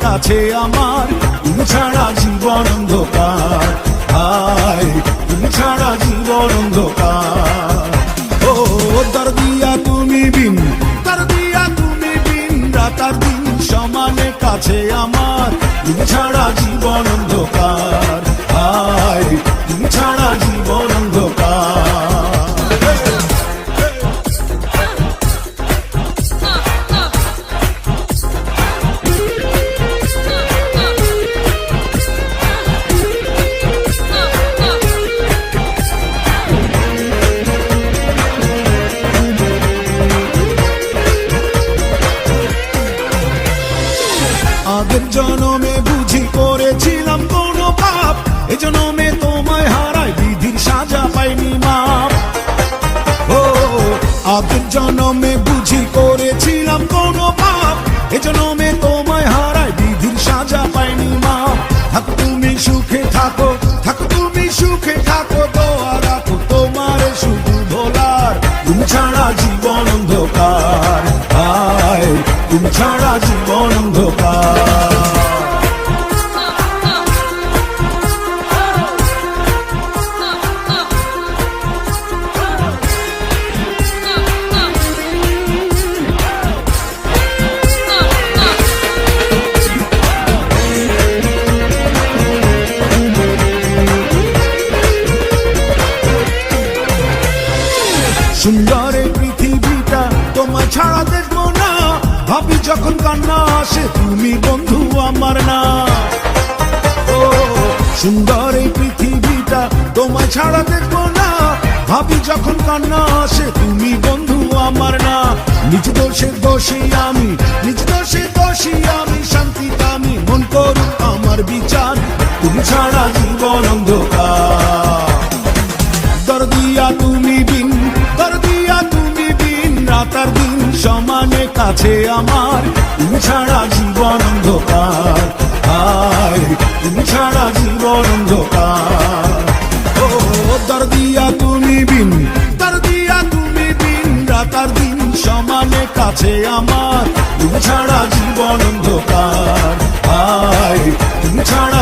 কাছে আমার, তুমি ছাড়া জীবন অন্ধকার, হায় তুমি ছাড়া জীবন অন্ধকার। ও দরদিয়া তুমি বিন, দরদিয়া তুমি বিন, রাত আর দিন সমানে কাছে আমার, তুমি ছাড়া জীবন অন্ধকার, হায় তুমি ছাড়া জীবন অন্ধকার। আগের জনমে বুঝি করেছিলাম কোন পাপ, এ জনমে তোমায় হারাই বিধির সাজা পাইনি মাপ। ও আগের জনমে বুঝি করেছিলাম কোন পাপ, এ জনমে তোমায় হারাই বিধির সাজা পাইনি মাপ। থাকো তুমি সুখে থাকো, থাকো তুমি সুখে থাকো, দোয়া রাখো তোমার শুধু ভোলার, তুমি ছাড়া জীবন অন্ধকার, হায় তুমি ছাড়া জীবন অন্ধকার। সুন্দর এই পৃথিবীটা তোমায় ছাড়া দেখবো না, ভাবি যখন কান্না আসে তুমি বন্ধু আমার না। ও সুন্দর এই পৃথিবীটা তোমায় ছাড়া দেখবো না, ভাবি যখন কান্না আসে তুমি বন্ধু আমার না। নিজ দোষে দোষী আমি, নিজ দোষে দোষী আমি, শান্তি কামি মন করুক আমার বিচার, তুমি ছাড়া জীবন অন্ধকার। দরদিয়া তুমি বিন, দরদিয়া তুমি বিন, রাত আর দিন সমানে কাছে আমার, তুমি ছাড়া জীবন অন্ধকার, হায় তুমি ছাড়া জীবন অন্ধকার। ও দরদিয়া তুমি বিন, দরদিয়া তুমি বিন, রাত আর দিন সমানে কাছে আমার, তুমি ছাড়া জীবন অন্ধকার, হায় তুমি ছাড়া